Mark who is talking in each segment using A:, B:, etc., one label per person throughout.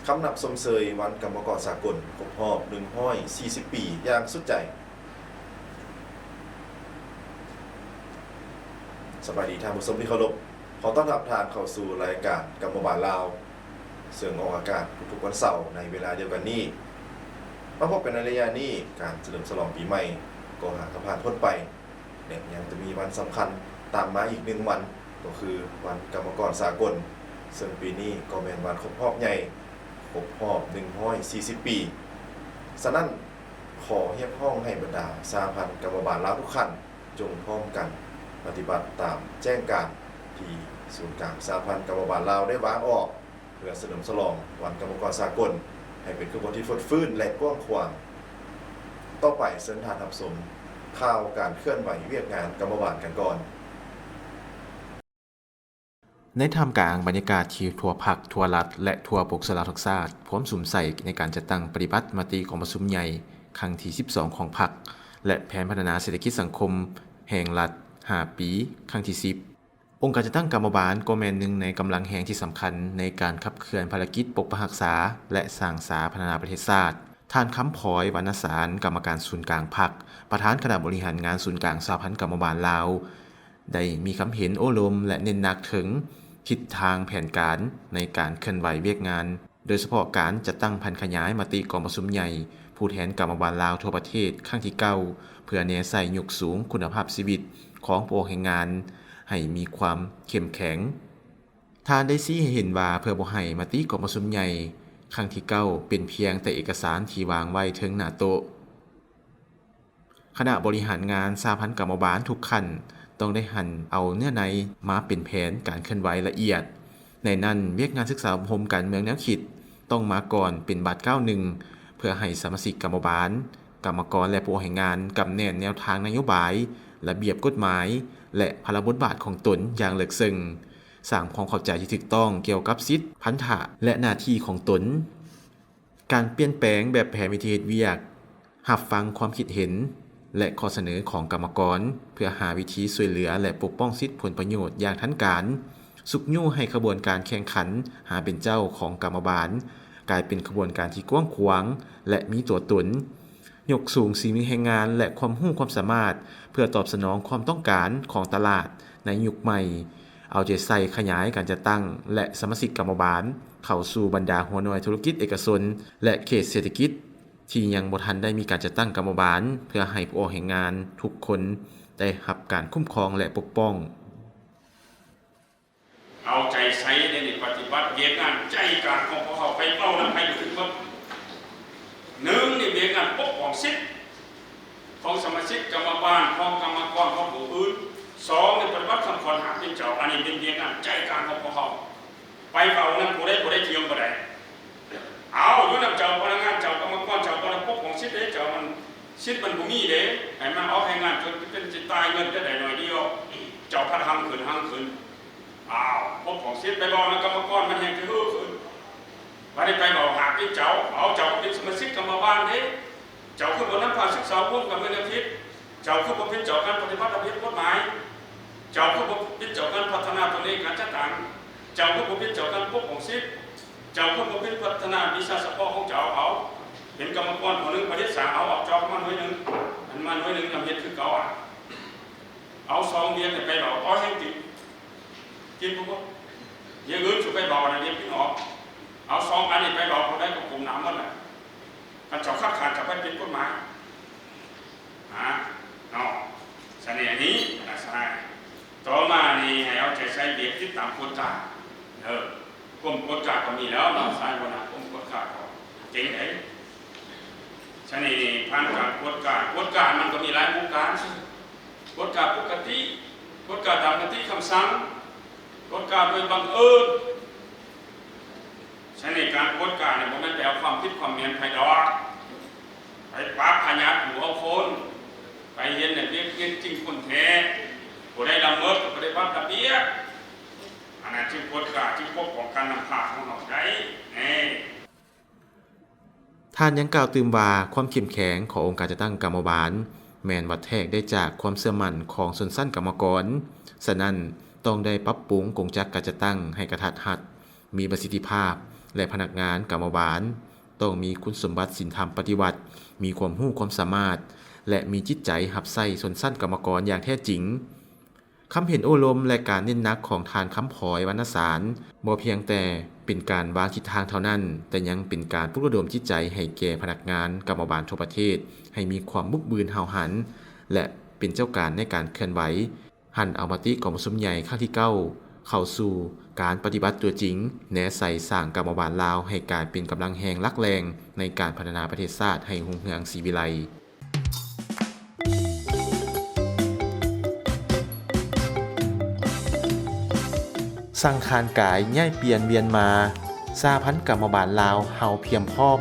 A: คำนับสมเสยวันกรรมกรสากลครบรอบ140 ปีอย่างสุดใจสบายดีท่านผู้ชมที่เคารพขอต้อนรับทานเข้าสู่รายการกรรมบาลลาวเสื่องออกอากาศทุกๆวันเสาร์ในเวลาเดียวกันนี้มาพบกันในระยะนี้การเฉลิมฉลองปีใหม่ก็หากผ่านพ้นไปและยังจะมีวันสำคัญตามมาอีก1 วันก็คือวันกรรมกรสากลซึ่งปีนี้ก็เป็นวันครบรอบใหญ่ครบรอบ140 ปีฉะนั้นขอเรียกร้องให้บรรดาสหพันธ์กรรมบาลลาวทุกท่านจงพร้อมกันปฏิบัติตามแจ้งการที่ศูนย์กลางสหพันธ์กรรมบาลลาวได้วางออกเพื่อเฉลิมฉลองวันกรรมกรสากลให้เป็นขบวนที่ฟดฟื้นและกว้างขวางต่อไปเส้นทางทับสมข่าวการเคลื่อนไหวเวียกงานกรรมบาลกันก่อน
B: ในท่ามกลางบรรยากาศที่ทั่วภาคทั่วรัฐและทั่วปกสลาวทุกชาติพร้อมสุมใส่ในการจัดตั้งปฏิบัติมติของประชุมใหญ่ครั้งที่ 12 ของพรรคและแผนพัฒนาเศรษฐกิจสังคมแห่งรัฐ 5 ปีครั้งที่ 10 องค์การจัดตั้งกรรมบาลก็แม่นหนึ่งในกำลังแห่งที่สำคัญในการขับเคลื่อนภารกิจปกปักรักษาและสร้างสาพัฒนาประเทศชาติท่านคำพลอยวรรณสารกรรมการศูนย์กลางพรรคประธานคณะบริหารงานศูนย์กลางสหพันธ์กรรมบาลลาวได้มีคำเห็นโอ้ลมและเน้นหนักถึงทิศทางแผนการในการเคลื่อนไหวเวียกงานโดยเฉพาะการจัดตั้งพันขยายมติกองประชุมใหญ่ผู้แทนกรรมบาลลาวทั่วประเทศครั้งที่9เพื่อแนใส่ยกสูงคุณภาพชีวิตของผู้แรงงานให้มีความเข้มแข็งท่านได้ชี้ให้เห็นว่าเพื่อบ่ให้มติกองประชุมใหญ่ครั้งที่9เป็นเพียงแต่เอกสารที่วางไว้ถึงหน้าโต๊ะคณะบริหารงานสหพันธ์กรรมบาลทุกขั้นต้องได้หันเอาเนื้อในมาเป็นแผนการเคลื่อนไหวละเอียดในนั้นเวียกงานศึกษาอบรมการเมืองแนวคิดต้องมาก่อนเป็นบัตร91เพื่อให้สมาชิกกรรมบาลกรรมกรและผู้ให้งานกำแน่นแนวทางนโยบายระเบียบกฎหมายและพลบทบาทของตนอย่างลึกซึ้งสร้างความเข้าใจที่ถูกต้องเกี่ยวกับสิทธิพันธะและหน้าที่ของตนการเปลี่ยนแปลงแบบแผนวิธีเฮ็ดเวียกรับฟังความคิดเห็นและข้อเสนอของกรรมกรเพื่อหาวิธีช่วยเหลือและปกป้องสิทธิผลประโยชน์อย่างทันการสุกยู่ให้ขบวนการแข่งขันหาเป็นเจ้าของกรรมบาลกลายเป็นขบวนการที่กว้างขวางและมีตัวตนยกสูงฝีมือแรงงานและความรู้ความสามารถเพื่อตอบสนองความต้องการของตลาดในยุคใหม่เอาใจใส่ขยายการจัดตั้งและสมาชิกกรรมบาลเข้าสู่บรรดาหัวหน่วยธุรกิจเอกชนและเขตเศรษฐกิจที่ยังบ่ทันได้มีการจัดตั้งกรรมบาลเพื่อให้ผู้แรงงานทุกคนได้รับการคุ้มครองและปกป้อง
C: เอาใจใช้ในปฏิบัติเวียกงานใจกลางของพวกเขาไปเป้านั้นไปถึงว่าหนึ่งในเวียกงานปกป้องสิทธิของสมาชิกกรรมบาลของกรรมกรของผู้อื่นสองในปฏิบัติคำขวัญหาเป็นเจ้าอันนี้เป็นเวียกงานใจกลางของพวกเขาไปเป้านั้นผู้ได้เทียมผู้ใดเอาอยู่นำเจ้าพนักงานเจ้ากรรมกรเจ้าพนักปกป้องสิทธิเจ้ามันสิทธิมันบ่มีเด้ให้มันเอาให้งานจนเป็นจิตตายเงินได้หน่อยเดียวเจ้าพัดหังขึ้นพวกของเสียไปบอกนะกรรมกรมันแห่งที่รู้ขึ้นวันนี้ไปบอกหาที่เจ้าเอาเจ้าเป็นสมาชิกกรรมบาลเด้เจ้าคือบนนั้นผ่านศึกษาร่วมกับเงินอาทิตย์เจ้าคือบ่เป็นเจ้าการปฏิบัติระเบียบกฎหมายเจ้าคือบ่เป็นเจ้าการพัฒนาตนเองการจัดการเจ้าคือบ่เป็นเจ้าการปกป้องสิทธิ์เจ้าคือบ่เป็นพัฒนาวิชาเฉพาะของเจ้าเอาเห็นกรรมกรคนนึงประเทศสาเอาออกจอกมันไว้นึงอันมันไว้นึงทำเฮ็ดคือเก่าเอาซองเบียร์ไปบอกอ้อยให้ติกินพวกยังอื่นจะไปบอกอะไรเนี่ยพี่น้องเอาซองอันนี้ไปบอกเขาได้กับกลุ่มน้ำมันแหละถ้าเจ้าขัดขาดจะไปเป็นกฎหมายเนาะเสน่ห์นี้นะใช่ต่อมานี่ให้เอาใจใส่เบียดที่ตามกฎการกรมกฎการก็มีแล้วเนาะสายวันนะกรมกฎการก็เจ๋งเลยเสน่ห์ผ่านการกฎการมันก็มีหลายวงการกฎการปกติกฎการตามปกติคำสั่งกฎการโดยบังเอิญใช้ในการกฎการเนี่ยผมไม่แปลความคิดความเมียนไพดอกไปปั๊บพยักหัวคนไปเย็นเนี่ยเรียกจริงคนแท้ผู้ได้ละเมิดผู้ได้บัตรระเบียบอันนั้นจึงกฎการจึงพบของการนำพาของเราได้
B: ท่านยังกล่าวตื่มว่าความเข้มแข็งขององค์การจัดตั้งกรรมบาลแม่นวัดแทกได้จากความเชื่อมั่นของชนชั้นกรรมกรฉะนั้นต้องได้ปรับปรุงกงจักรการจัดตั้งให้กระทัดรัดมีประสิทธิภาพ และพนักงานกรรมบาลต้องมีคุณสมบัติศีลธรรมปฏิบัติมีความรู้ความสามารถและมีจิตใจหับใส่ชนชั้นกรรมกรอย่างแท้จริงคำเห็นโอลมและการเน้นหนักของทานคำพลอยวรรณสารบ่เพียงแต่เป็นการวางทิศทางเท่านั้นแต่ยังเป็นการปลุกระดมจิตใจให้แก่พนักงานกรรมบาลทั่วประเทศให้มีความมุกบืนเห่าหันและเป็นเจ้าการในการเคลื่อนไหวหันเอามติของประชุมใหญ่ครั้งที่ 9เข้าสู่การปฏิบัติตัวจริงแนใส่สร้างกรรมบาลลาวให้กลายเป็นกำลังแห่งลักแรงในการพัฒนาประเทศชาติให้รุ่งเรืองศรีวิไลสังขารกายย่ายเปลี่ยนเวียนมาสาพันธ์กรรมบาลลาวเฮาเพียมพร้อม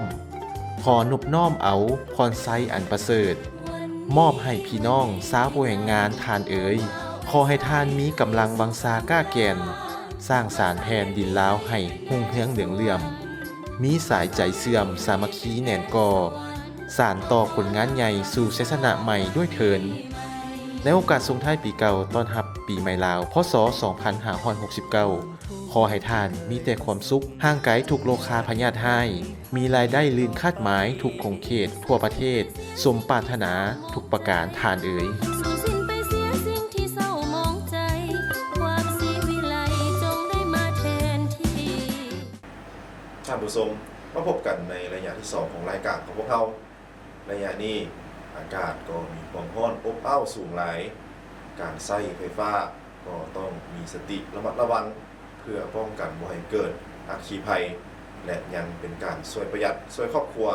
B: ขอนบน้อมเอาพรไซอันประเสริฐมอบให้พี่น้องสาวผู้แห่งงานทานเอ๋ยขอให้ท่านมีกำลังวังซาก้าแก่นสร้างสารแผ่นดินลาวให้หุ่งเฮืองเหลืองเลื่อมมีสายใจเสื่อมสามัคคีแน่นก่อสานต่อผลงานใหญ่สู่ชัยชนะใหม่ด้วยเถินในโอกาสส่งท้ายปีเก่าต้อนรับปีใหม่ลาวพศ 2569 ขอให้ท่านมีแต่ความสุขห่างไกลทุกโลคาพยาธิให้มีรายได้ลื่นคาดหมายทุกคงเขตทั่วประเทศสมปรารถนาทุกประการทานเอ๋ย
A: ท่านผู้ชมมาพบกันในระยะที่ 2 ของรายการของพวกเราระยะนี้อากาศก็มีความร้อนอบอ้าวสูงหลายการใช้ไฟฟ้าก็ต้องมีสติระมัดระวังเพื่อป้องกันบ่ให้เกิดอัคคีภัยและยังเป็นการช่วยประหยัดช่วยครอบครัว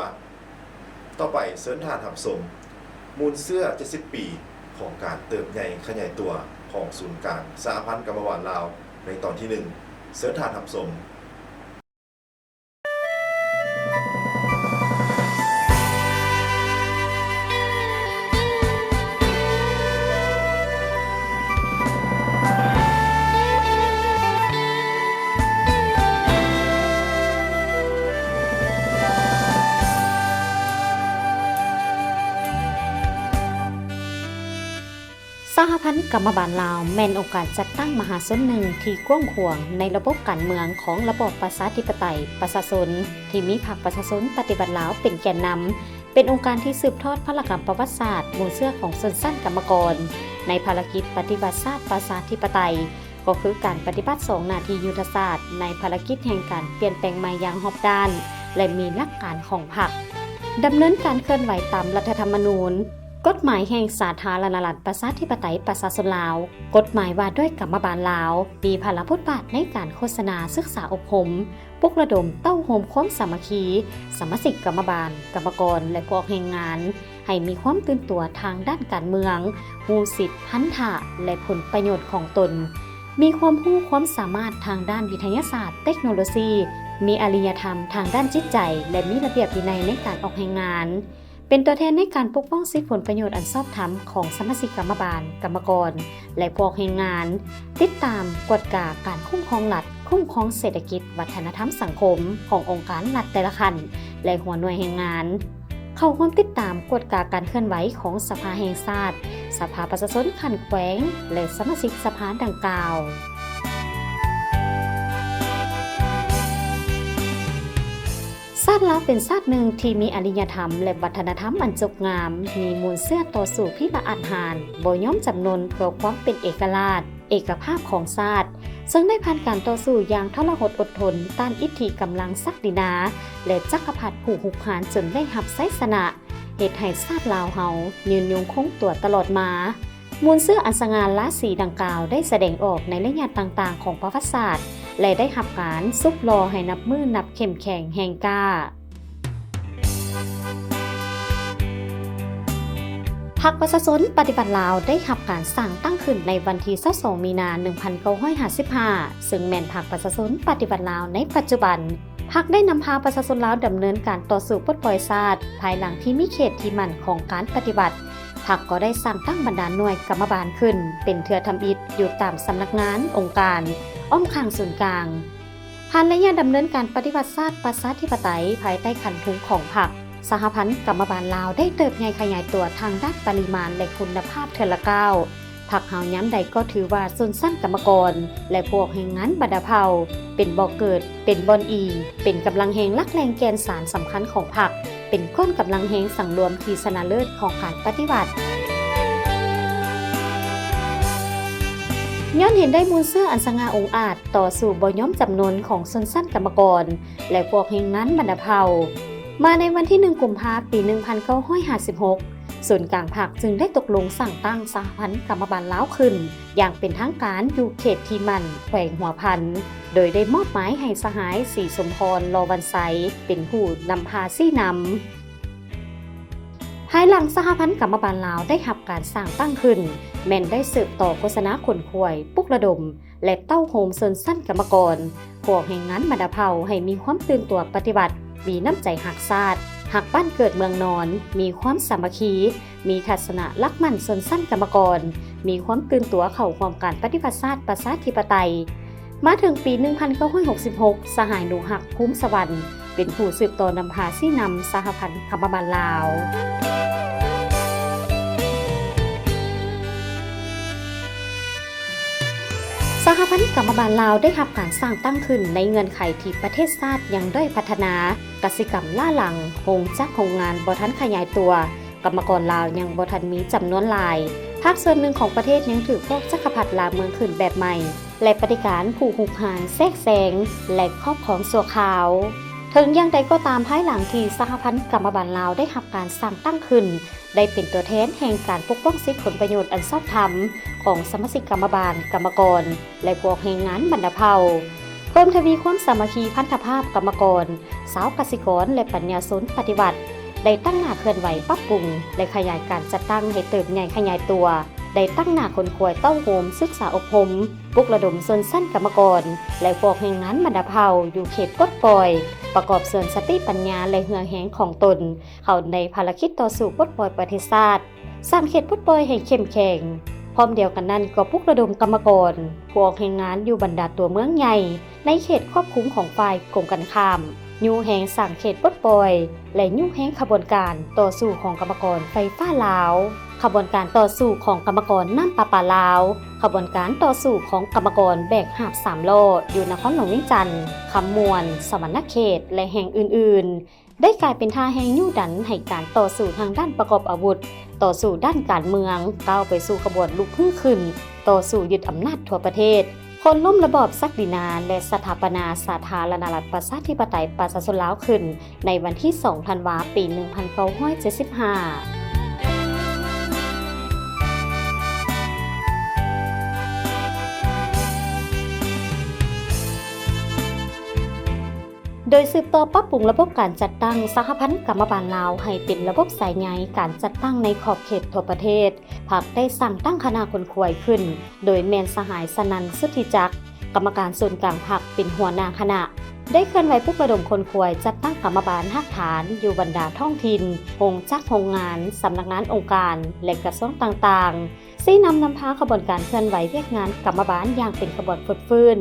A: ต่อไปเสิร์ชทานหับสมมูลเสื้อ70 ปีของการเติบใหญ่ขยายตัวของศูนย์กลางสหพันธ์กรรมบาลลาวในตอนที่ 1เสิร์ชทานหับสม
D: สหพันธ์กรรมบาลลาวแม่นองค์การจัดตั้งมหาชนหนึ่งที่กว้างขวางในระบบการเมืองของระบอบประชาธิปไตยประชาชนที่มีพรรคประชาชนปฏิบัติลาวเป็นแกนนำเป็นองค์การที่สืบทอดพลกรรมประวัติศาสตร์มูลเชื่อของชนชั้นกรรมกรในภารกิจปฏิบัติศาสตร์ประชาธิปไตยก็คือการปฏิบัติ2หน้าที่ยุทธศาสตร์ในภารกิจแห่งการเปลี่ยนแปลงใหม่อย่างรอบด้านและมีหลักการของพรรคดำเนินการเคลื่อนไหวตามรัฐธรรมนูญกฎหมายแห่งสาธารณรัฐประชาธิปไตยประชาชนลาวกฎหมายว่าด้วยกรรมบาลลาวมีภาระบทบาทในการโฆษณาศึกษาอบรมปลุกระดมเต้าโฮมความสามัคคีสมาชิกกรรมบาลกรรมกรและพวกแรงงานให้มีความตื่นตัวทางด้านการเมืองรู้สิทธิพันธะและผลประโยชน์ของตนมีความรู้ความสามารถทางด้านวิทยาศาสตร์เทคโนโลยีมีอารยธรรมทางด้านจิตใจและมีระเบียบวินัยในการออกแรงงานเป็นตัวแทนในการปกป้องสิทธิผลประโยชน์อันชอบธรรมของสมาชิกกรรมบาลกรรมกรและพวกแรงงานติดตามกฎกาการคุ้มครองรัฐคุ้มครองเศรษฐกิจวัฒนธรรมสังคมขององค์การรัฐแต่ละขั้นและหัวหน่วยแรงงานเข้าร่วมติดตามกฎกาการเคลื่อนไหวของสภาแห่งชาติสภาประชาชนขั้นแขวงและสมาชิกสภาดังกล่าวชาติลาวเป็นชาติหนึ่งที่มีอารยธรรมและวัฒนธรรมอันงดงามมีมูลเชื่อต่อสู่พิละอาหารบ่ยอมจำนนเพื่อความเป็นเอกราชเอกภาพของชาติซึ่งได้ผ่านการต่อสู้อย่างทรหดอดทนต้านอิทธิกำลังศักดินาและจักรพรรดิผู้หุกหาญจนได้รับชัยชนะเหตุให้ชาติลาวเฮายืนยงคงตัวตลอดมามูลเชื่ออันสง่าราศีดังกล่าวได้แสดงออกในระยะต่างๆของประวัติศาสตร์และได้รับการซุกรอให้นับมือนับเข้มแข็งแห่งกล้าพรรคประชาชนปฏิบัติลาวได้รับการสร้างตั้งขึ้นในวันที่22 มีนาคม 1955 ซึ่งแม่นพรรคประชาชนปฏิบัติลาวในปัจจุบันพรรคได้นำพาประชาชนลาวดำเนินการต่อสู้ปลดปล่อยชาติภายหลังที่มีเขตที่มั่นของการปฏิบัติพรรคก็ได้สร้างตั้งบรรดาหน่วยกรรมบาลขึ้นเป็นเทือทำอิฐอยู่ตามสำนักงานองค์การอ้อมข้างศูนย์กลางผ่านระยะดำเนินการปฏิวัติศาสตร์ประชาธิปไตยภายใต้ขันทุนของพรรคสหพันธ์กรรมบาลลาวได้เติบใหญ่ขยายตัวทางด้านปริมาณและคุณภาพเทื่อละก้าว พรรคเฮาย้ำใดก็ถือว่าชนชั้นกรรมกรและพวกแรงงานบรรดาเผ่าเป็นบ่อเกิดเป็นบอนอีเป็นกำลังแรงหลักแรงแกนสารสำคัญของพรรคเป็นก้อนกำลังแรงสังรวมที่ชนะเลิศของการปฏิวัติย้อนเห็นได้มูลเสื้ออันสง่าองอาจต่อสู่บ่ย่อมจำนวนของชนชั้นกรรมกรและพวกแรงงานบรรดาเผ่ามาในวันที่1 กุมภาพันธ์ ปี 1956 ส่วนกลางพรรคจึงได้ตกลงสั่งตั้งสหพันธ์กรรมบาลลาวขึ้นอย่างเป็นทางการอยู่เขตทีมันแขวงหัวพันโดยได้มอบหมายให้สหายศรีสมพรลอวันไซเป็นผู้นำพาซี่นำภายหลังสหพันธ์กรรมบาลลาวได้รับการสร้างตั้งขึ้นแม่นได้สืบต่อโฆษณาขนขวยปลุกระดมและเต้าโฮมชนชั้นกรรมกรพวกแห่งนั้นบรรดาเผ่าให้มีความตื่นตัวปฏิบัติมีน้ำใจหักชาติหักบ้านเกิดเมืองนอนมีความสามัคคีมีทัศนะรักมั่นชนชั้นกรรมกรมีความตื่นตัวเข้าความการปฏิวัติศาสตร์ประชาธิปไตยมาถึงปี 1966 สหายหนูหักคุ้มสวรรค์เป็นผู้สืบต่อนำพาซี่นำสหพันธ์กรรมบาลลาวสหพันธ์กรรมบาลลาวได้รับการสร้างตั้งขึ้นในเงื่อนไขที่ประเทศชาติยังด้อยพัฒนากสิกรรมล่าหลังโรงจักรโรงงานบ่ทันขยายตัวกรรมกรลาวยังบ่ทันมีจำนวนหลายภาคส่วนหนึ่งของประเทศยังถือพวกจักรพรรดิลาเมืองขึ้นแบบใหม่และปฏิการผู้หุกหานแทรกแซงและครอบครองชั่วคราวถึงอย่างใดก็ตามภายหลังที่สหพันธ์กรรมบาลลาวได้รับการสร้างตั้งขึ้นได้เป็นตัวแทนแห่งการปกป้องสิทธิผลประโยชน์อันชอบธรรมของสมาชิกกรรมบาลกรรมกรและพวกแรงงานบรรดาเผ่าเพิ่มทวีความสามัคคีพันธภาพกรรมกรสาวกสิกรและปัญญาชนปฏิวัติได้ตั้งหน้าเคลื่อนไหวปรับปรุงและขยายการจัดตั้งให้เติบใหญ่ขยายตัวได้ตั้งหน้าคนขวยเต้าโฮมศึกษาอบรมปลุกระดมชนชั้นกรรมกรและพวกแรงงานบรรดาเผ่าอยู่เขตปลดปล่อยประกอบเสริมสติปัญญาและเหือแหงของตนเข้าในภารกิจต่อสู้ปลดปล่อยประเทศชาติสร้างเขตปลดปล่อยให้เข้มแข็งพร้อมเดียวกันนั้นก็ปลุกระดมกรรมกรพวกแรงงานอยู่บรรดาตัวเมืองใหญ่ในเขตควบคุมของฝ่ายกรมการข้ามยูแหงสั่งเขตปลดปล่อยและยูแหงขบวนการต่อสู้ของกรรมกรไฟฟ้าลาวขบวนการต่อสู้ของกรรมกรน้ำประปาลาวขบวนการต่อสู้ของกรรมกรแบกหาบ3 ล้ออยู่นครหลวงเวียงจันทร์คำมวนสวรรณเขตและแห่งอื่นๆได้กลายเป็นท่าแห่งยู่ดันให้การต่อสู้ทางด้านประกอบอาวุธต่อสู้ด้านการเมืองก้าวไปสู่ขบวนลุกขึ้นต่อสู้ยึดอำนาจทั่วประเทศคนล้มระบอบศักดินาและสถาปนาสาธารณรัฐประชาธิปไตยประชาชนลาวขึ้นในวันที่ 2 ธันวาคม ปี 1975โดยสืบต่อปรับปรุงระบบการจัดตั้งสหพันธ์กรรมบาลลาวให้เป็นระบบสายใยการจัดตั้งในขอบเขตทั่วประเทศพรรคได้สั่งตั้งคณะคนขวยขึ้นโดยแมนสหายสนันสุทธิจักรกรรมการส่วนกลางพรรคเป็นหัวหน้าคณะได้เคลื่อนไหวปลุกระดมคนขวยจัดตั้งกรรมบาลรากฐานอยู่บรรดาท้องถิ่นโรงจักรโรงงานสำนักงานองค์การและกระทรวงต่างๆซี่นำพาขบวนการเคลื่อนไหวเวียกงานกรรมบาลอย่างเป็นขบวนฟุดฟื้น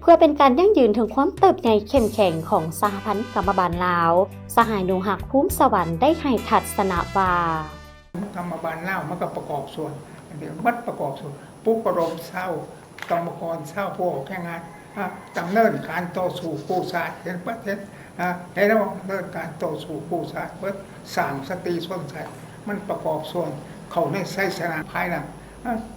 D: เพื่อเป็นการยั่งยืนถึงความเติบใหญ่เข้มแข็งของสหพันธ์กรรมบาลลาวสหายหนูหักคุ้มสวรรค์ได้ให้ทัศนะว่าก
E: รรมบาลลาวมันก็ประกอบส่วนเดี๋ยวมัดประกอบส่วนปลุกระดมเศร้ากรรมกรเศร้าพวกแข่งงานดำเนินการต่อสู้กู้ศาสตร์เห็นประเทศในระหว่างดำเนินการต่อสู้กู้ศาสตร์เพื่อสร้างสติส่วนใส่มันประกอบส่วนเขาในไส้สนามภายหลัง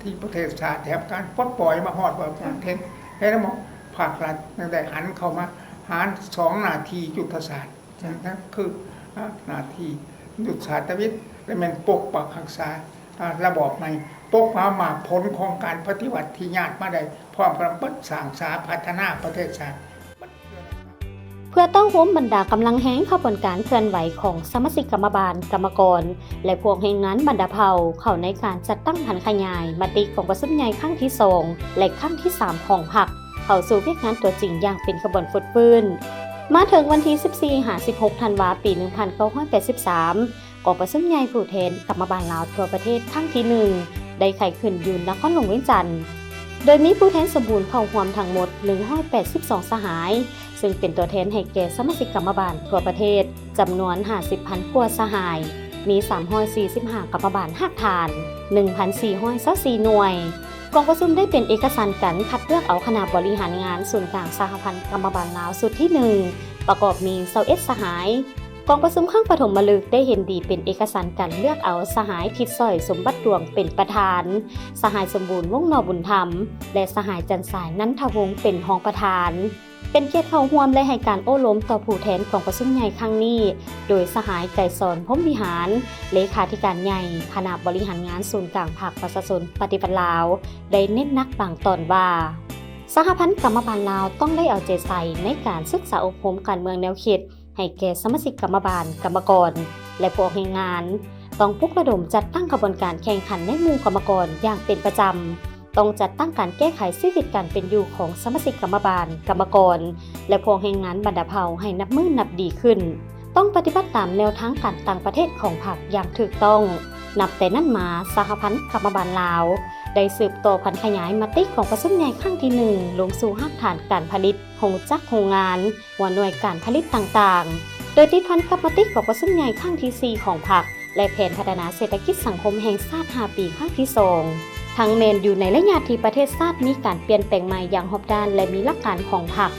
E: ที่ประเทศชาติแถบการปลดปล่อยมาหอดแบบประเทศในระหว่างภาครัฐได้หันเข้ามาหาร2 นาทียุทธศาสตร์นั่นคือนาทียุทธศาสตร์วิทย์และมันปกปักรักษาระบอบในปกมาหมากผลของการปฏิวัติที่ญาติมาได้พร้อมกับปัดสร้างสาพัฒนาประเทศชาติ
D: เพื่อต้องโฮมบรรดากำลังแห้งขบวนการเคลื่อนไหวของสมาชิกกรรมบาลกรรมกรและพวกแรงงานบรรดาเผ่าเข้าในการจัดตั้งพันขยายมติของประชุมใหญ่ครั้งที่2และครั้งที่3ของพรรคเข้าสู่เวียกงานตัวจริงอย่างเป็นขบวนฟุดฟื้นมาถึงวันที่14-16 ธันวาคม ปี 1983กองประชุมใหญ่ผู้แทนกรรมบาลลาวทั่วประเทศครั้งที่1ได้ไขขึ้นอยู่นครหลวงเวียงจันทร์โดยมีผู้แทนสมบูรณ์เข้าร่วมทั้งหมด182 สหายซึ่งเป็นตัวแทนให้แก่สมาชิกกรรมบาลทั่วประเทศจำนวน 50,000 กว่าสหาย มี345กรรมบาลหักฐาน 1,424 หน่วยกองประชุมได้เป็นเอกสารกันคัดเลือกเอาคณะบริหารงานศูนย์กลางสหพันธ์กรรมบาลลาวสุดที่ 1 ประกอบมี21สหายกองประชุมข้างปฐมฤกษ์ได้เห็นดีเป็นเอกสารกันเลือกเอาสหายทิดสร้อยสมบัติดวงเป็นประธานสหายสมบูรณ์วงศ์นอบุญธรรมและสหายจันสายนันทวงศ์เป็นรองประธานเป็นเกียรติเข้าร่วมและให้การโอ้ล้มต่อผู้แทนกองประชุมใหญ่ครั้งนี้โดยสหายไก่สอนพรหมวิหารเลขาธิการใหญ่คณะบริหารงานศูนย์กลางภาคประชาชนปฏิบัติลาวได้เน้นหนักบางตอนว่าสหพันธ์กรรมบาลลาวต้องได้เอาใจใส่ในการศึกษาอบรมการเมืองแนวคิดให้แก่สมาชิกกรรมบาลกรรมกรและผู้แรงงานต้องปลุกระดมจัดตั้งกระบวนการแข่งขันในหมู่กรรมกรอย่างเป็นประจำต้องจัดตั้งการแก้ไขชีวิตการเป็นอยู่ของสมาชิกกรรมบาลกรรมกรและผู้แรงงานบรรดาเผ่าให้นับมือนับดีขึ้นต้องปฏิบัติตามแนวทางการต่างประเทศของพรรคอย่างถูกต้องนับแต่นั้นมาสหพันธ์กรรมบาลลาวได้สืบต่อพันขยายมติของประชุมใหญ่ครั้งที่ 1ลงสู่รากฐานการผลิตโรงจักรโรงงานหัวหน่วยการผลิตต่างๆโดยติดพันกับมติของประชุมใหญ่ครั้งที่ 4ของพรรคและแผนพัฒนาเศรษฐกิจสังคมแห่งชาติ5 ปีครั้งที่ 2ทั้งแมนอยู่ในระยะที่ประเทศชาติมีการเปลี่ยนแปลงใหม่อย่างรอบด้านและมีหลักการของพรรค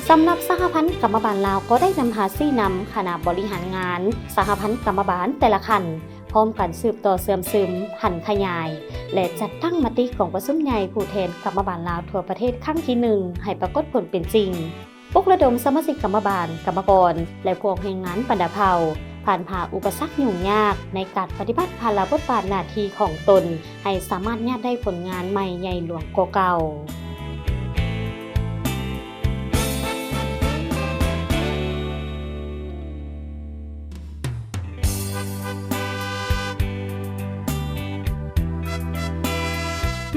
D: สำหรับสหพันธ์กรรมบาลลาวก็ได้นำพาซี่นำคณะบริหารงานสหพันธ์กรรมบาลแต่ละคันพร้อมกันสืบต่อเสื่อมซึมหันขยายและจัดตั้งมติของประชุมใหญ่ผู้แทนกรรมบาลลาวทั่วประเทศครั้งที่ 1ให้ปรากฏผลเป็นจริงปลุกระดมสมาชิกกรรมบาลกรรมกรและพวกแรงงานบรรดาเผ่าผ่านผ่าอุปสรรคยุ่งยากในการปฏิบัติภารบทบาทหน้าที่ของตนให้สามารถญาติได้ผลงานใหม่ใหญ่หลวงกว่าเก่า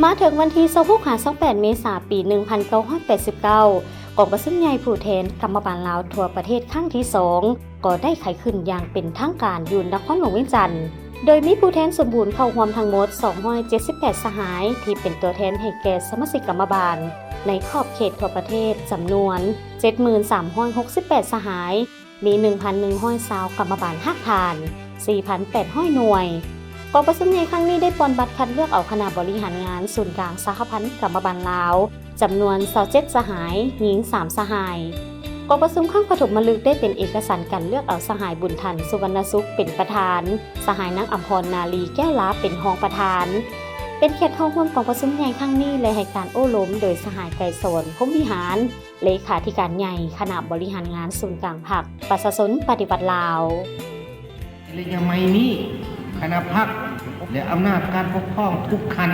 D: มาถึงวันที่26-28 เมษายน ปี 1989 กองประชุมใหญ่ผู้แทนกรรมบาลลาวทั่วประเทศครั้งที่ 2 ก็ได้ไขขึ้นอย่างเป็นทางการอยู่นครหลวงเวียงจันทน์โดยมีผู้แทนสมบูรณ์เข้าร่วมทั้งหมด278สหายที่เป็นตัวแทนให้แก่สมาชิกกรรมบาลในขอบเขตทั่วประเทศจำนวน 7368 สหายมี 1,120 กรรมบาลหักฐาน 4,800 หน่วยกองประชุมใหญ่ครั้งนี้ได้ปอนบัตรคัดเลือกเอาคณะบริหารงานศูนย์กลางสหพันธ์กรรมบาลลาวจำนวน27สหายหญิง3สหายกองประชุมข้างปฐมฤกษ์ได้เป็นเอกสารการเลือกเอาสหายบุญทันสุวรรณสุขเป็นประธานสหายนางอัมพรนาลีแก้วลาเป็นรองประธานเป็นเขตเข้าร่วมกองประชุมใหญ่ครั้งนี้และให้การโอ้ล้มโดยสหายไก่สนพรหมวิหารเลขาธิการใหญ่คณะบริหารงานศูนย์กลางพรรคประชาชนปฏิบัติลาว
F: และยังไม่นี้คณะพรรคและอำนาจการปกครองทุกขัน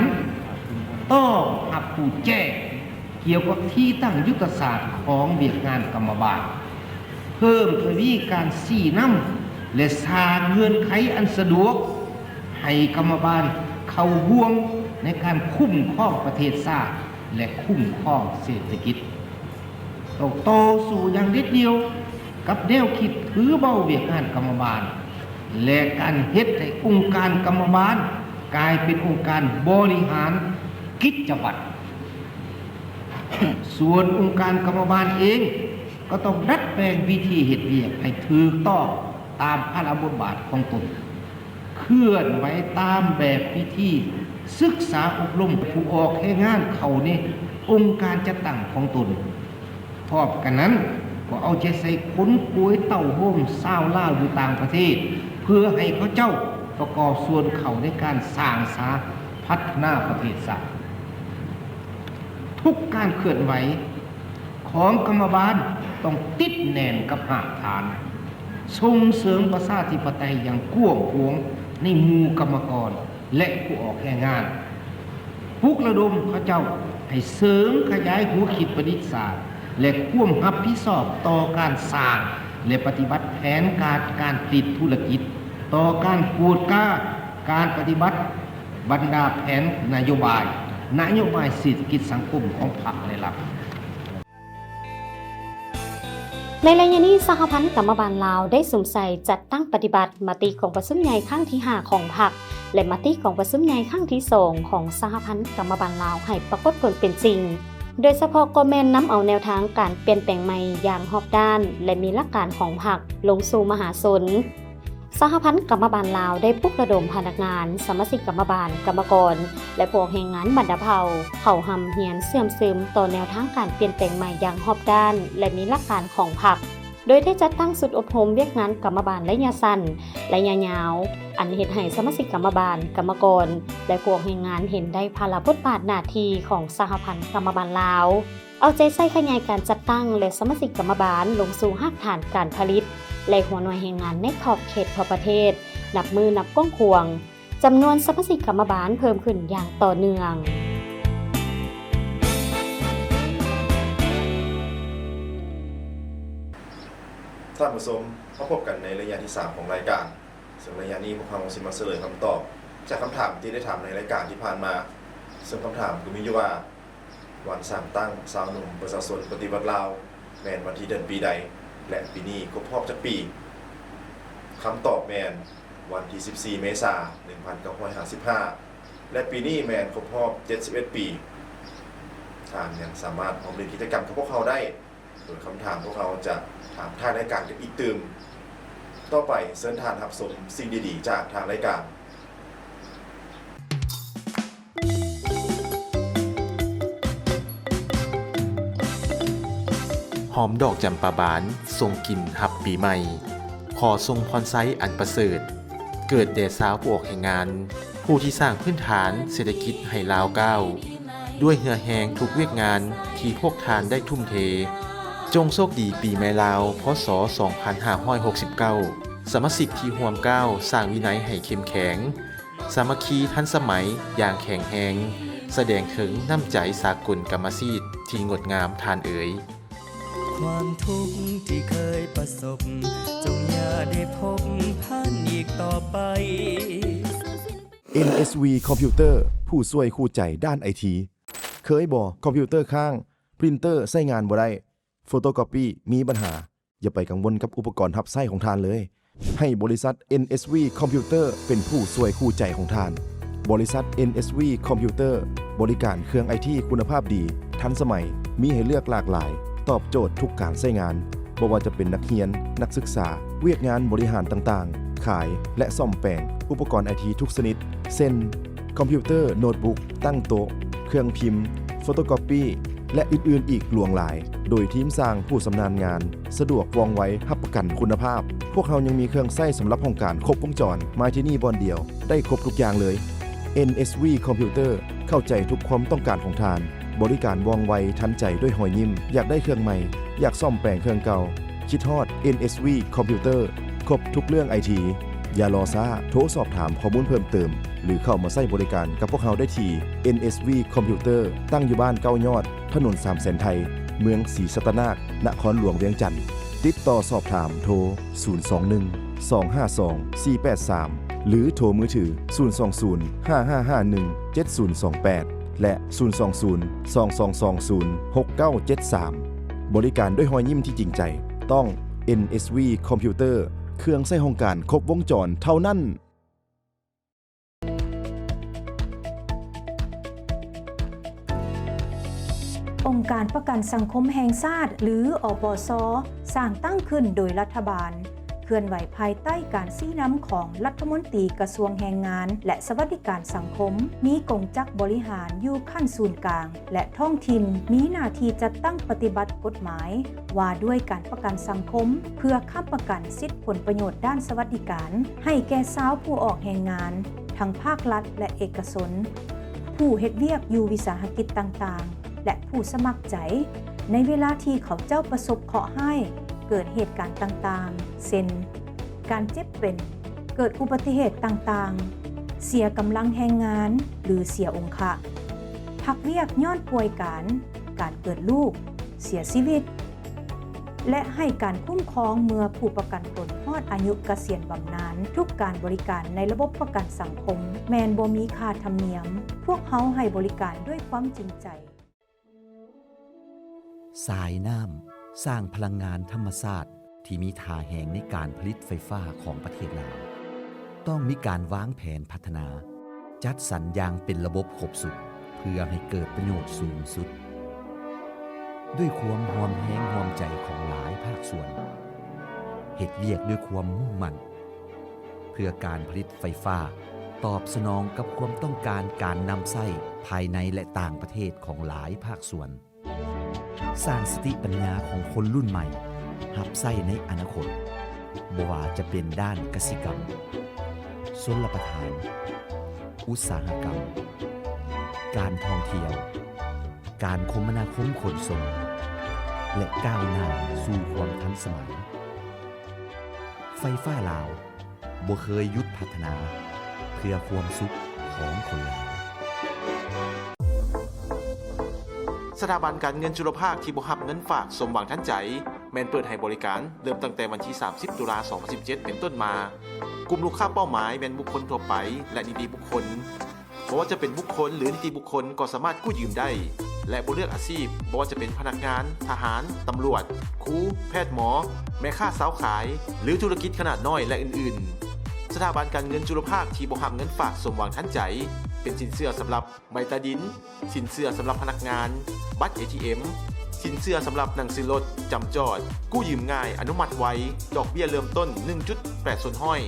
F: ต้องหับผู้แจ้งเกี่ยวกับที่ตั้งยุทธศาสตร์ของเวียกงานกรรมบาลเพิ่มทวีการสี่น้ำและสร้างเงื่อนไขอันสะดวกให้กรรมบาลเข้าร่วมในการคุ้มครองประเทศชาติและคุ้มครองเศรษฐกิจต้องโตสู่อย่างเด็ดเดียวกับแนวคิดถือเบาเวียกงานกรรมบาลและการเฮ็ดให้องค์การกรรมบาลกลายเป็นองค์การบริหารกิจวัตร ส่วนองค์การกรรมบาลเองก็ต้องดัดแปลงวิธีเฮ็ดเวียกให้ถูกต้องตามพระบทบาทของตนเคลื่อนไหวตามแบบวิธีศึกษาอบรมผู้ออกให้งานเขานี่องค์การจัดตั้งของตนพร้อมกันนั้นก็เอาใจใส่คนป่วยเต้าโฮมชาวลาวอยู่ต่างประเทศเพื่อให้เขาเจ้าประกอบส่วนเขาในการสร้างสาพัฒนาประเทศชาติทุกการเคลื่อนไหวของกรรมบาลต้องติดแน่นกับหลักฐานส่งเสริมประชาธิปไตยอย่างกว้างขวางในหมู่กรรมกรและผู้ออกแรงงานปลุกระดมเขาเจ้าให้เสริมขยายหัวคิดประดิษฐ์ศาสตร์และความรับผิดชอบต่อการสร้างและปฏิบัติแผนการผลิตธุรกิจต่อการปูดการปฏิบัติบรรดาแผนนโยบายเศรษฐกิจสังคมของพรรคในหลัก
D: ในระยะนี้สหพันธ์กรรมบาลลาวได้สุ่มใส่จัดตั้งปฏิบัติมติของประชุมใหญ่ครั้งที่ 5ของพรรคและมติของประชุมใหญ่ครั้งที่ 2ของสหพันธ์กรรมบาลลาวให้ปรากฏผลเป็นจริงโดยเฉพาะก็แม่นนำเอาแนวทางการเปลี่ยนแปลงใหม่อย่างรอบด้านและมีหลักการของพรรคลงสู่มหาชน สหพันธ์กรรมบาลลาวได้ปลุกระดมพนักงานสมาชิกกรรมบาลกรรมกรและพวกแรงงานบรรดาเผ่าเข้าหำเฮียนเสื่อมซึมต่อแนวทางการเปลี่ยนแปลงใหม่อย่างรอบด้านและมีหลักการของพรรคโดยได้จัดตั้งสุดอบรมเวียกงานกรรมบาลระยะสั้นและระยะยาวอันเฮ็ดให้สมาชิกกรรมบาลกรรมกรและพวกแรงงานเห็นได้ภาระบทบาทหน้าที่ของสหพันธ์กรรมบาลลาวเอาใจใส่ขยายการจัดตั้งและสมาชิกกรรมบาลลงสู่รากฐานการผลิตและหัวหน่วยแรงงานในขอบเขตทั่วประเทศนับมือนับกว้างควงจำนวนสมาชิกกรรมบาลเพิ่มขึ้นอย่างต่อเนื่อง
A: ท่านผู้ชมมาพบกันในระยะที่ 3 ของรายการซึ่งระยะนี้พวกเราสิมาเฉลยคำตอบจากคำถามที่ได้ถามในรายการที่ผ่านมาซึ่งคำถามก็มีอยู่ว่าวันสร้างตั้งชาวหนุ่มประชาชนปฏิวัติลาวแม่นวันที่เดือนปีใดและปีนี้ครบรอบจักปีคำตอบแม่นวันที่ 14 เมษายน 1955 และปีนี้แม่นครบรอบ 71 ปีท่านยังสามารถร่วมเล่นกิจกรรมกับพวกเราได้โดยคำถามพวกเราจะถามทางรายการกันอีกตื่มต่อไปเชิญทานรับชมสิ่งดีๆจากทางรายการ
B: หอมดอกจำปาบานทรงกลิ่นหับปีใหม่ ขอทรงพรไซอันประเสริฐเกิดแด่สาวผู้ออกแห่งงาน ผู้ที่สร้างพื้นฐานเศรษฐกิจให้ลาวก้าวด้วยเหือแหงทุกเวียกงานที่พวกทานได้ทุ่มเท จงโชคดีปีใหม่ลาวพศ 2569 สมาชิกที่ร่วมก้าวสร้างวินัยให้เข้มแข็งสามัคคีทันสมัยอย่างแข็งแรงแสดงถึงน้ำใจสากลกรรมซีดที่งดงามทานเอ๋ย
G: ความทุกข์ที่เคยประสบจงอย่าได้พบผ่านอีกต่อไป
H: NSV คอมพิวเตอร์ผู้ช่วยคู่ใจด้านไอทีเคยบ่คอมพิวเตอร์ค้างพรินเตอร์ใช้งานบ่ได้โฟโตคอปปี้มีปัญหาอย่าไปกังวลกับอุปกรณ์ทับไส้ของทานเลยให้บริษัท NSV คอมพิวเตอร์เป็นผู้ช่วยคู่ใจของทานบริษัท NSV คอมพิวเตอร์บริการเครื่องไอทีคุณภาพดีทันสมัยมีให้เลือกหลากหลายตอบโจทย์ทุกการใช้งานบ่ว่าจะเป็นนักเรียนนักศึกษาเวียกงานบริหารต่างๆขายและซ่อมแปลงอุปกรณ์ไอทีทุกชนิดเช่นคอมพิวเตอร์โน้ตบุ๊กตั้งโต๊ะเครื่องพิมพ์โฟโตคอปปี้และอื่นๆอีกหลวงหลายโดยทีมสร้างผู้ชำนาญงานสะดวกว่องไวรับประกันคุณภาพพวกเรายังมีเครื่องใช้สำหรับห้องการครบวงจรมาที่นี่บอนเดียวได้ครบทุกอย่างเลย NSV คอมพิวเตอร์เข้าใจทุกความต้องการของทานบริการว่องไวทันใจด้วยหอยยิ้มอยากได้เครื่องใหม่อยากซ่อมแปลงเครื่องเก่าคิดฮอด NSV คอมพิวเตอร์ครบทุกเรื่องไอทีอย่ารอซ่าโทรสอบถามข้อมูลเพิ่มเติมหรือเข้ามาใช้บริการกับพวกเราได้ที่ NSV คอมพิวเตอร์ตั้งอยู่บ้านเก้ายอดถนนสามเสนไทยเมืองศรีสัตนาคนครหลวงเวียงจันทน์ติดต่อสอบถามโทร 021 252 483 หรือโทรมือถือ 020 5551 7028 และ 020 2220 6973 บริการด้วยรอยยิ้มที่จริงใจต้อง NSV คอมพิวเตอร์เครื่องใช้ห้องการครบวงจรเท่านั้น
I: องค์การประกันสังคมแห่งชาติหรืออปส.สร้างตั้งขึ้นโดยรัฐบาลเคลื่อนไหวภายใต้การชี้นำของรัฐมนตรีกระทรวงแรงงานและสวัสดิการสังคมมีกงจักรบริหารอยู่ขั้นศูนย์กลางและท้องถิ่นมีหน้าที่จัดตั้งปฏิบัติกฎหมายว่าด้วยการประกันสังคมเพื่อค้ำประกันสิทธิผลประโยชน์ด้านสวัสดิการให้แก่ชาวผู้ออกแรงงานทั้งภาครัฐและเอกชนผู้เฮ็ดเวียกอยู่วิสาหกิจต่างๆและผู้สมัครใจในเวลาที่เขาเจ้าประสบเคราะห์ให้เกิดเหตุการณ์ต่างๆเช่นการเจ็บเป็นเกิดอุบัติเหตุต่างๆเสียกำลังแรงงานหรือเสียองค์ะพักเวียกย้อนป่วยการเกิดลูกเสียชีวิตและให้การคุ้มครองเมื่อผู้ประกันตนฮอดอายุเกษียณบำนาญทุกการบริการในระบบประกันสังคมแม้นบ่มีค่าธรรมเนียมพวกเขาให้บริการด้วยความจริงใจ
G: สายน้ำสร้างพลังงานธรรมชาติที่มีท่าแห่งในการผลิตไฟฟ้าของประเทศลาวต้องมีการวางแผนพัฒนาจัดสรรอย่างเป็นระบบครบสุดเพื่อให้เกิดประโยชน์สูงสุดด้วยความห่วงแหงห่วงใจของหลายภาคส่วนเฮ็ดเวียกด้วยความมุ่งมั่น เพื่อการผลิตไฟฟ้า ตอบสนองกับความต้องการการนำไส้ภายในและต่างประเทศของหลายภาคส่วน สร้างสติปัญญาของคนรุ่นใหม่หับไส้ในอนาคตบ่ว่าจะเป็นด้านกสิกรรมชลประทาน อุตสาหกรรม การท่องเที่ยว การคมนาคมขนส่ง และก้าวหน้าสู่ความทันสมัย ไฟฟ้าลาวบ่เคยหยุดพัฒนาเพื่อความสุขของคนลาว
B: สถาบันการเงินจุลภาคที่บ่รับเงินฝากสมหวังทันใจแม่นเปิดให้บริการเริ่มตั้งแต่วันที่ 30 ตุลาคม 2017 เป็นต้นมา กลุ่มลูกค้าเป้าหมายแม่นบุคคลทั่วไปและนิติบุคคลบ่ว่าจะเป็นบุคคลหรือนิติบุคคลก็สามารถกู้ยืมได้ และบ่เลือกอาชีพบ่ว่าจะเป็นพนักงาน ทหาร ตำรวจ ครู แพทย์หมอ แม่ค้าสาวขาย หรือธุรกิจขนาดน้อยและอื่นๆ สถาบันการเงินจุลภาคที่บ่รับเงินฝากสมหวังทันใจเป็นสินเชื่อสำหรับใบตาดิน สินเชื่อสำหรับพนักงาน บัตร ATM สินเชื่อสำหรับหนังสือรถจำจอด กู้ยืมง่าย อนุมัติไว ดอกเบี้ยเริ่มต้น 1.8 ส่วนห้อย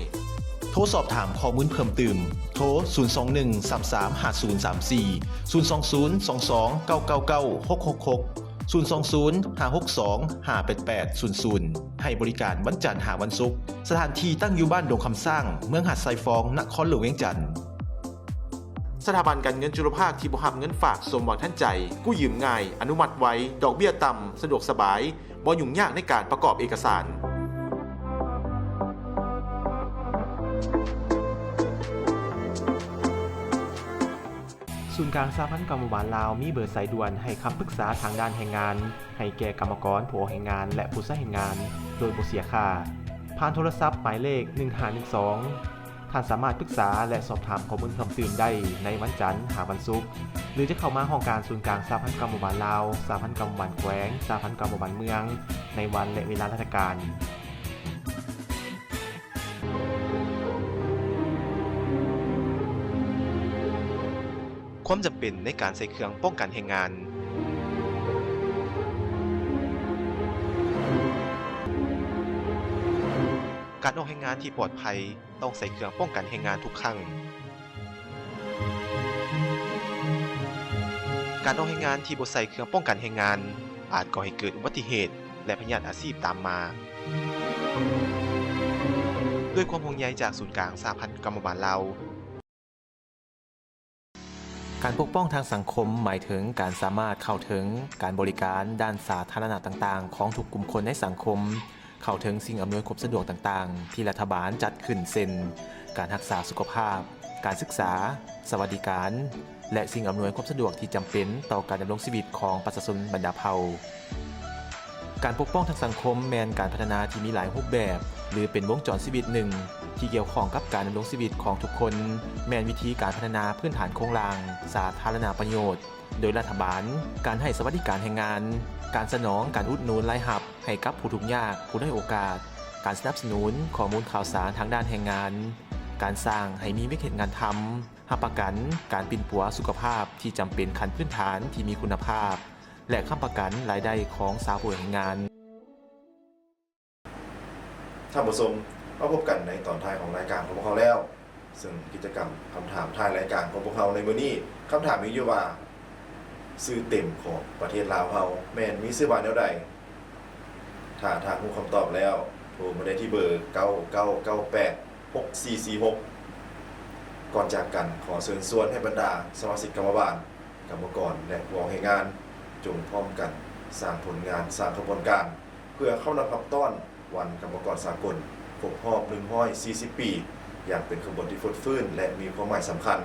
B: โทรสอบถามข้อมูลเพิ่มเติมโทร 021-33-5034 020-22-999-666 020-562-58800 ให้บริการวันจันทร์หาวันศุกร์ สถานที่ตั้งอยู่บ้านดงคำสร้าง เมืองหาดทรายฟอง นครหลวงเวียงจันทน์ สถาบันการเงินจุลภาคที่บ่รับเงินฝากสมหวังทันใจ กู้ยืมง่าย อนุมัติไว ดอกเบี้ยต่ำ สะดวกสบาย บ่ยุ่งยากในการประกอบเอกสาร ศูนย์กลางสหพันธ์กรรมบาลลาวมีเบอร์สายด่วนให้คำปรึกษาทางด้านแรงงาน ให้แก่กรรมกรผู้ออกแรงงานและผู้ใช้แรงงาน โดยบ่เสียค่า ผ่านโทรศัพท์หมายเลข 1512 ท่านสามารถปรึกษาและสอบถามข้อมูลเพิ่มเติมได้ในวันจันทร์หาวันศุกร์หรือจะเข้ามาห้องการศูนย์กลางสหพันธ์กรรมบาลลาวสหพันธ์กรรมบาลแขวงสหพันธ์กรรมบาลเมืองในวันและเวลาราชการ ความจำเป็นในการใส่เครื่องป้องกันแรงงาน การออกแรงงานที่ปลอดภัยต้องใส่เครื่องป้องกันแรงงานทุกครั้ง การออกแรงงานที่บ่ใส่เครื่องป้องกันแรงงานอาจก่อให้เกิดอุบัติเหตุและพยาธิอาชีพตามมา ด้วยความห่วงใยจากศูนย์กลางสหพันธ์กรรมบาลลาว การปกป้องทางสังคมหมายถึงการสามารถเข้าถึงการบริการด้านสาธารณะต่างๆของทุกกลุ่มคนในสังคมเข้าถึงสิ่งอำนวยความสะดวกต่างๆที่รัฐบาลจัดขึ้นเช่นการรักษาสุขภาพการศึกษาสวัสดิการและสิ่งอำนวยความสะดวกที่จำเป็นต่อการดำรงชีวิตของประชาชนบรรดาเผ่าการปกป้องทางสังคมแมนการพัฒนาที่มีหลายรูปแบบหรือเป็นวงจรชีวิตหนึ่งที่เกี่ยวข้องกับการดำรงชีวิตของทุกคนแมนวิธีการพัฒนาพื้นฐานโครงสร้างสาธารณประโยชน์โดยรัฐบาลการให้สวัสดิการแรงงานการสนองการอุดหนุนรายรับให้กับผู้ทุกข์ยากผู้ด้อยโอกาสการสนับสนุนข้อมูลข่าวสารทางด้านแรงงานการสร้างให้มีวิกฤตงานทำรับประกันการปิ่นปัวสุขภาพที่จำเป็นขั้นพื้นฐานที่มีคุณภาพและค้ำประกันรายได้ของสาวผู้แรงงาน
A: ท่านผู้ชมมาพบกันในตอนท้ายของรายการของพวกเขาแล้ว ซึ่งกิจกรรมคำถามท้ายรายการของพวกเขาในมื้อนี้คำถามมีอยู่ว่าชื่อเต็มของประเทศลาวเฮาแม่นมีชื่อว่าแนวใดถ้าทางรู้คำตอบแล้วโทรมาได้ที่เบอร์ 99986446 ก่อนจากกันขอเชิญชวนให้บรรดาสมาชิกกรรมบาลกรรมกรและผู้ออกแรงงานจงพร้อมกันสร้างผลงานสร้างกระบวนการเพื่อเข้ารับต้อนวันกรรมกรสากลครบรอบ140 ปีอย่างเป็นขบวนที่ฟดฟื้นและมีความหมายสำคัญ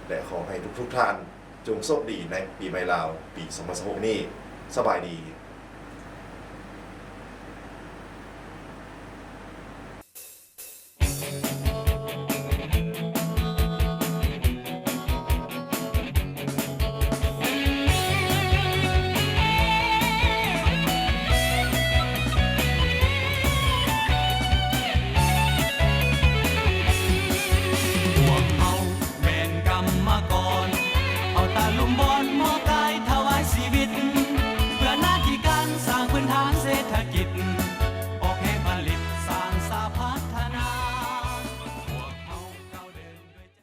A: และขอให้ทุกท่านจงโชคดีในปีใหม่ลาวปี2026นี้สบายดี